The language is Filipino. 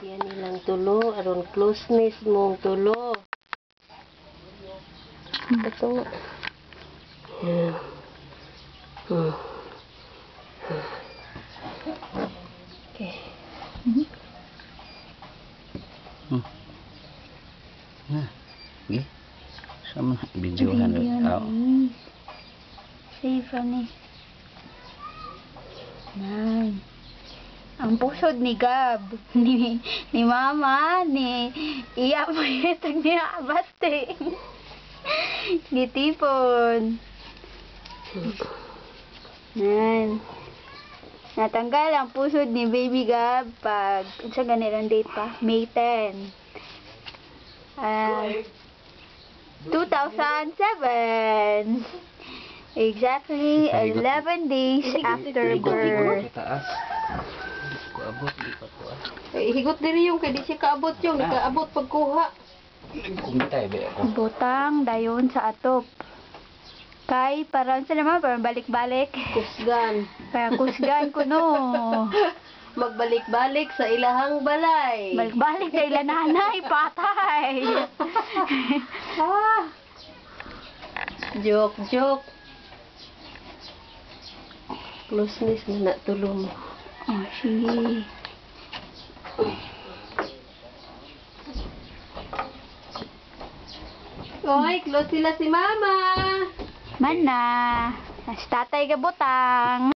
Yan nilang tulo, aron closeness mong tulo. Ito nga. Yan. Okay. Nah, okay. Sama videohan tao. Save ni. Nan. Ang pusod ni Gab, ni Mama, ni iya mo itag niya abaste. Gitipon. Nan. Natanggal ang pusod ni Baby Gab pag sa ganirang date pa, May 10. 2007. Exactly 11 days after birth. Taas. Kuabot di pa ko. Higot diri yung kay di siya kaabot yung nakaabot pagkuha. Kumitay ba ako? Butang dayon sa atop. Kay parang sa naman parang balik-balik. Kusgan. Parang kusgan ko no. Magbalik-balik sa ilahang balay. Balik-balik sa ila nanay, patay. Joke. Closeness na natulong. Oh, sige. Oy, close sila si Mama. Mana, tas tatay ka butang.